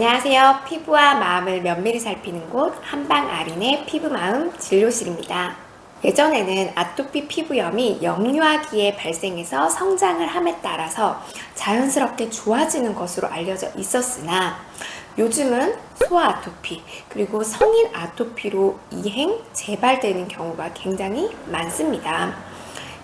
안녕하세요. 피부와 마음을 면밀히 살피는 곳 한방아린의 피부마음 진료실입니다. 예전에는 아토피 피부염이 영유아기에 발생해서 성장을 함에 따라서 자연스럽게 좋아지는 것으로 알려져 있었으나 요즘은 소아 아토피 그리고 성인 아토피로 이행, 재발되는 경우가 굉장히 많습니다.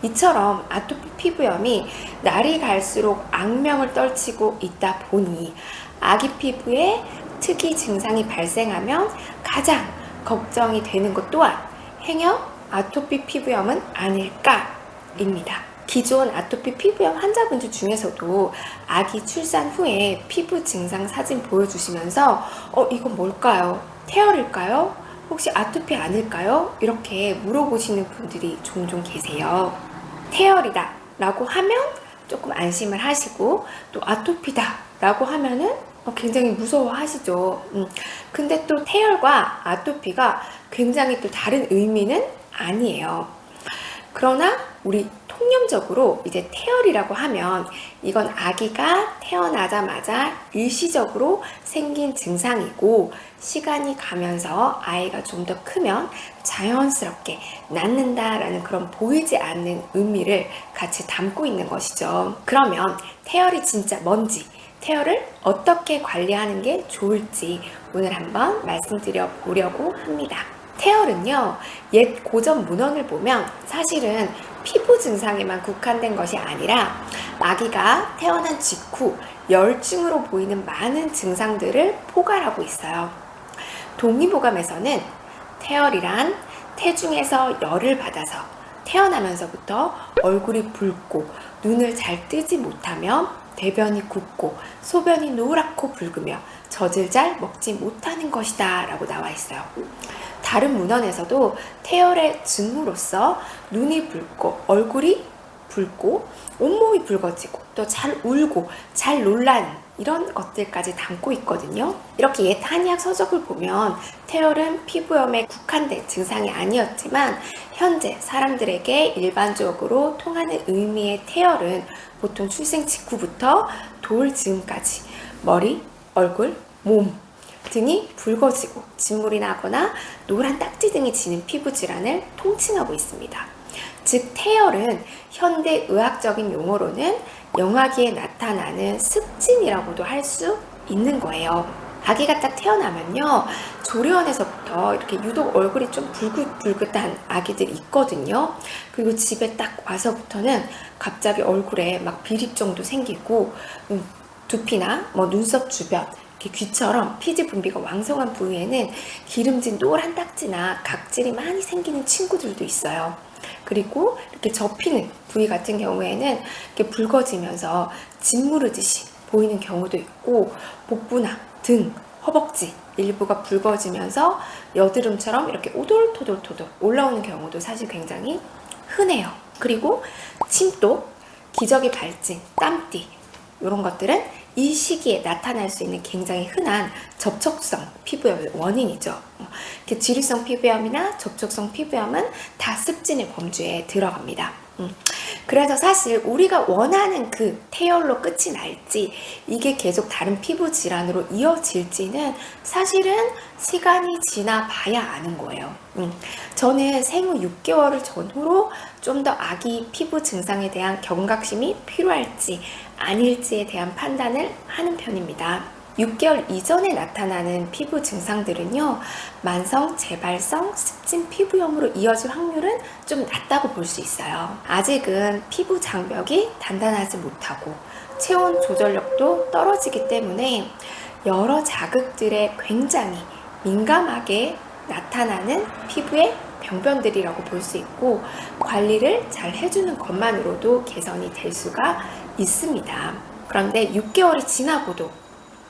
이처럼 아토피 피부염이 날이 갈수록 악명을 떨치고 있다 보니 아기 피부에 특이 증상이 발생하면 가장 걱정이 되는 것 또한 행여 아토피 피부염은 아닐까입니다. 기존 아토피 피부염 환자분들 중에서도 아기 출산 후에 피부 증상 사진 보여주시면서 이건 뭘까요? 태열일까요? 혹시 아토피 아닐까요? 이렇게 물어보시는 분들이 종종 계세요. 태열이다 라고 하면 조금 안심을 하시고, 또 아토피다 라고 하면은 굉장히 무서워하시죠. 근데 또 태열과 아토피가 굉장히 또 다른 의미는 아니에요. 그러나 우리 통념적으로 이제 태열이라고 하면 이건 아기가 태어나자마자 일시적으로 생긴 증상이고, 시간이 가면서 아이가 좀 더 크면 자연스럽게 낫는다라는 그런 보이지 않는 의미를 같이 담고 있는 것이죠. 그러면 태열이 진짜 뭔지, 태열을 어떻게 관리하는 게 좋을지 오늘 한번 말씀드려 보려고 합니다. 태열은요, 옛 고전 문헌을 보면 사실은 피부 증상에만 국한된 것이 아니라 아기가 태어난 직후 열증으로 보이는 많은 증상들을 포괄하고 있어요. 동의보감에서는 태열이란 태중에서 열을 받아서 태어나면서부터 얼굴이 붉고 눈을 잘 뜨지 못하며 대변이 굽고 소변이 노랗고 붉으며 젖을 잘 먹지 못하는 것이다 라고 나와 있어요. 다른 문헌에서도 태열의 징후로서 눈이 붉고 얼굴이 붉고 온몸이 붉어지고 또 잘 울고 잘 놀라는 이런 것들까지 담고 있거든요. 이렇게 옛 한의학 서적을 보면 태열은 피부염에 국한된 증상이 아니었지만 현재 사람들에게 일반적으로 통하는 의미의 태열은 보통 출생 직후부터 돌 즈음까지 머리, 얼굴, 몸 등이 붉어지고 진물이 나거나 노란 딱지 등이 지는 피부 질환을 통칭하고 있습니다. 즉 태열은 현대 의학적인 용어로는 영아기에 나타나는 습진이라고도 할 수 있는 거예요. 아기가 딱 태어나면요, 조리원에서부터 이렇게 유독 얼굴이 좀 붉긋붉긋한 아기들이 있거든요. 그리고 집에 딱 와서부터는 갑자기 얼굴에 막 비립정도 생기고 두피나 눈썹 주변 이렇게 귀처럼 피지 분비가 왕성한 부위에는 기름진 노란 딱지나 각질이 많이 생기는 친구들도 있어요. 그리고 이렇게 접히는 부위 같은 경우에는 이렇게 붉어지면서 짓무르듯이 보이는 경우도 있고, 복부나 등, 허벅지 일부가 붉어지면서 여드름처럼 이렇게 오돌토돌토돌 올라오는 경우도 사실 굉장히 흔해요. 그리고 침도, 기저귀 발진, 땀띠 이런 것들은 이 시기에 나타날 수 있는 굉장히 흔한 접촉성 피부염의 원인이죠. 이렇게 지루성 피부염이나 접촉성 피부염은 다 습진의 범주에 들어갑니다. 그래서 사실 우리가 원하는 그 태열로 끝이 날지 이게 계속 다른 피부 질환으로 이어질지는 사실은 시간이 지나 봐야 아는 거예요. 저는 생후 6개월을 전후로 좀 더 아기 피부 증상에 대한 경각심이 필요할지 아닐지에 대한 판단을 하는 편입니다. 6개월 이전에 나타나는 피부 증상들은요, 만성 재발성 습진 피부염으로 이어질 확률은 좀 낮다고 볼 수 있어요. 아직은 피부 장벽이 단단하지 못하고 체온 조절력도 떨어지기 때문에 여러 자극들에 굉장히 민감하게 나타나는 피부의 병변들이라고 볼 수 있고, 관리를 잘 해주는 것만으로도 개선이 될 수가 있습니다. 그런데 6개월이 지나고도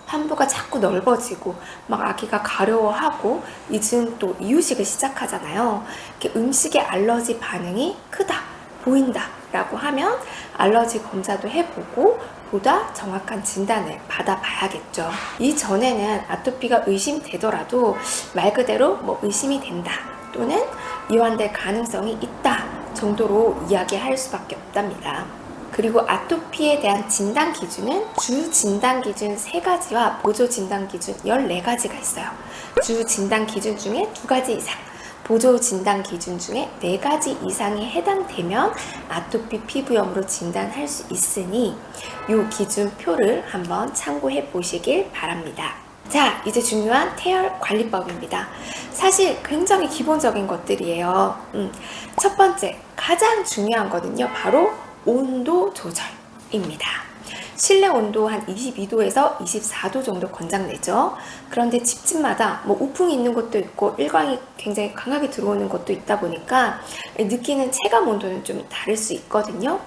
환부가 자꾸 넓어지고 막 아기가 가려워하고 이젠 또 이유식을 시작하잖아요. 이렇게 음식에 알러지 반응이 크다, 보인다 라고 하면 알러지 검사도 해보고 보다 정확한 진단을 받아봐야겠죠. 이전에는 아토피가 의심되더라도 말 그대로 의심이 된다 또는 이완될 가능성이 있다 정도로 이야기할 수밖에 없답니다. 그리고 아토피에 대한 진단 기준은 주 진단 기준 3가지와 보조 진단 기준 14가지가 있어요. 주 진단 기준 중에 2가지 이상, 보조 진단 기준 중에 4가지 이상이 해당되면 아토피 피부염으로 진단할 수 있으니 이 기준표를 한번 참고해 보시길 바랍니다. 자, 이제 중요한 태열 관리법입니다. 사실 굉장히 기본적인 것들이에요. 첫 번째, 가장 중요한 거는요, 바로 온도 조절입니다. 실내 온도 한 22도에서 24도 정도 권장되죠. 그런데 집집마다 뭐 우풍이 있는 곳도 있고 일광이 굉장히 강하게 들어오는 곳도 있다 보니까 느끼는 체감 온도는 좀 다를 수 있거든요.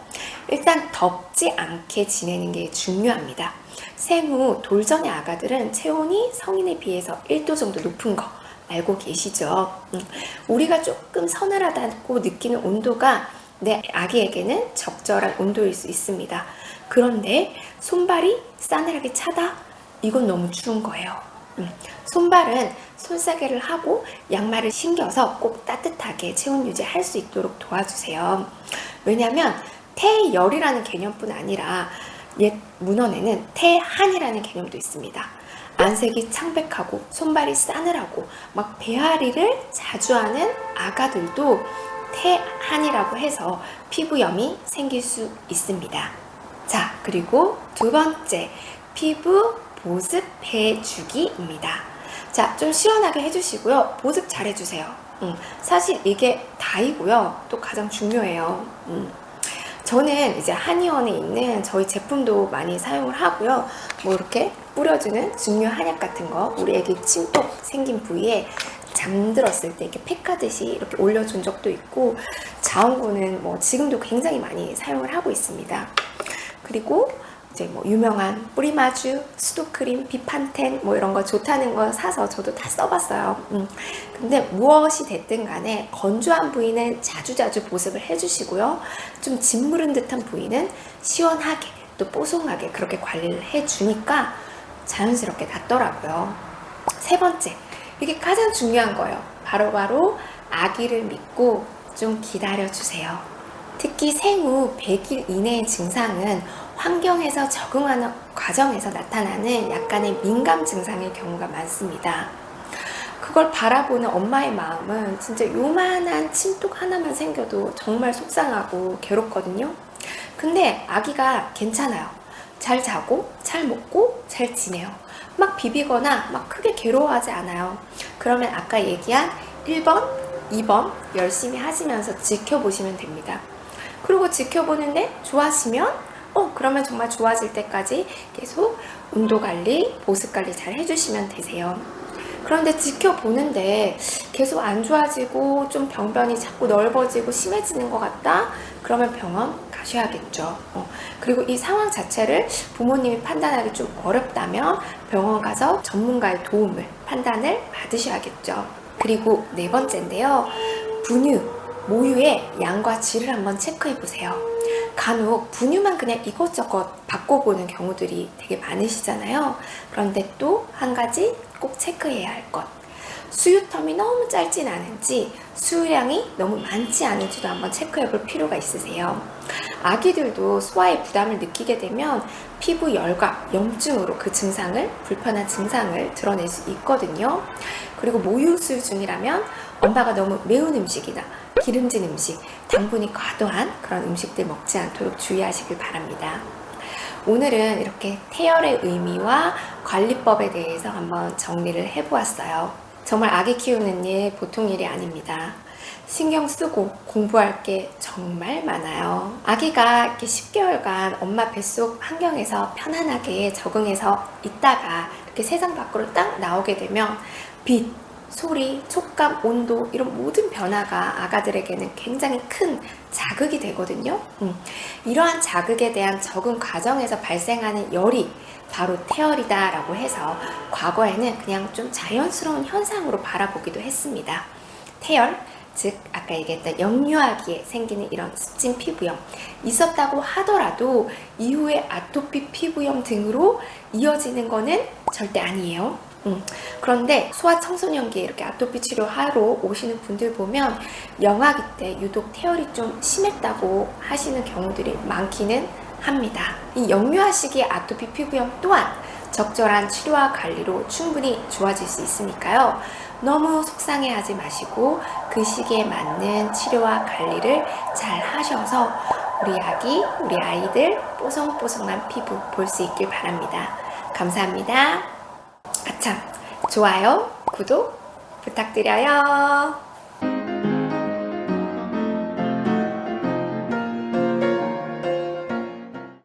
일단 덥지 않게 지내는 게 중요합니다. 생후 돌전의 아가들은 체온이 성인에 비해서 1도 정도 높은 거 알고 계시죠? 우리가 조금 서늘하다고 느끼는 온도가 내 아기에게는 적절한 온도일 수 있습니다. 그런데 손발이 싸늘하게 차다? 이건 너무 추운 거예요. 손발은 손싸개를 하고 양말을 신겨서 꼭 따뜻하게 체온 유지할 수 있도록 도와주세요. 왜냐하면 태열이라는 개념뿐 아니라 옛 문헌에는 태한이라는 개념도 있습니다. 안색이 창백하고 손발이 싸늘하고 막 배앓이를 자주 하는 아가들도 태한이라고 해서 피부염이 생길 수 있습니다. 자, 그리고 두 번째, 피부 보습해주기입니다. 자, 좀 시원하게 해주시고요. 보습 잘 해주세요. 사실 이게 다이고요. 또 가장 중요해요. 저는 이제 한의원에 있는 저희 제품도 많이 사용을 하고요. 뭐 이렇게 뿌려주는 증류 한약 같은 거, 우리 애기 침독 생긴 부위에 잠들었을 때 이렇게 팩하듯이 이렇게 올려준 적도 있고, 자원고는 뭐 지금도 굉장히 많이 사용을 하고 있습니다. 그리고 이제 뭐 유명한 뿌리마주, 수도크림, 비판텐 뭐 이런 거 좋다는 거 사서 저도 다 써봤어요. 근데 무엇이 됐든 간에 건조한 부위는 자주자주 보습을 해주시고요. 좀 짓무른 듯한 부위는 시원하게 또 뽀송하게 그렇게 관리를 해주니까 자연스럽게 낫더라고요. 세 번째, 이게 가장 중요한 거예요. 바로 아기를 믿고 좀 기다려주세요. 특히 생후 100일 이내의 증상은 환경에서 적응하는 과정에서 나타나는 약간의 민감 증상의 경우가 많습니다. 그걸 바라보는 엄마의 마음은 진짜 요만한 침독 하나만 생겨도 정말 속상하고 괴롭거든요. 근데 아기가 괜찮아요. 잘 자고, 잘 먹고, 잘 지내요. 막 비비거나 막 크게 괴로워하지 않아요. 그러면 아까 얘기한 1번, 2번 열심히 하시면서 지켜보시면 됩니다. 그리고 지켜보는데 좋아지면 그러면 정말 좋아질 때까지 계속 온도 관리, 보습 관리 잘 해주시면 되세요. 그런데 지켜보는데 계속 안 좋아지고 좀 병변이 자꾸 넓어지고 심해지는 것 같다? 그러면 병원 가셔야겠죠. 그리고 이 상황 자체를 부모님이 판단하기 좀 어렵다면 병원 가서 전문가의 도움을, 판단을 받으셔야겠죠. 그리고 네 번째인데요. 분유, 모유의 양과 질을 한번 체크해 보세요. 간혹 분유만 그냥 이것저것 바꿔보는 경우들이 되게 많으시잖아요. 그런데 또 한 가지 꼭 체크해야 할 것. 수유텀이 너무 짧진 않은지, 수유량이 너무 많지 않은지도 한번 체크해 볼 필요가 있으세요. 아기들도 소화에 부담을 느끼게 되면 피부 열과 염증으로 그 증상을, 불편한 증상을 드러낼 수 있거든요. 그리고 모유 수유 중이라면 엄마가 너무 매운 음식이나 기름진 음식, 당분이 과도한 그런 음식들 먹지 않도록 주의하시길 바랍니다. 오늘은 이렇게 태열의 의미와 관리법에 대해서 한번 정리를 해보았어요. 정말 아기 키우는 일 보통 일이 아닙니다. 신경 쓰고 공부할 게 정말 많아요. 아기가 이렇게 10개월간 엄마 뱃속 환경에서 편안하게 적응해서 있다가 이렇게 세상 밖으로 딱 나오게 되면 빛, 소리, 촉감, 온도 이런 모든 변화가 아가들에게는 굉장히 큰 자극이 되거든요. 이러한 자극에 대한 적응 과정에서 발생하는 열이 바로 태열이다 라고 해서 과거에는 그냥 좀 자연스러운 현상으로 바라보기도 했습니다. 태열, 즉 아까 얘기했던 영유아기에 생기는 이런 습진 피부염 있었다고 하더라도 이후에 아토피 피부염 등으로 이어지는 거는 절대 아니에요. 그런데 소아청소년기에 이렇게 아토피 치료하러 오시는 분들 보면 영아기 때 유독 태열이 좀 심했다고 하시는 경우들이 많기는 합니다. 이 영유아 시기 아토피 피부염 또한 적절한 치료와 관리로 충분히 좋아질 수 있으니까요. 너무 속상해하지 마시고 그 시기에 맞는 치료와 관리를 잘 하셔서 우리 아기, 우리 아이들 뽀송뽀송한 피부 볼 수 있길 바랍니다. 감사합니다. 아참, 좋아요, 구독 부탁드려요.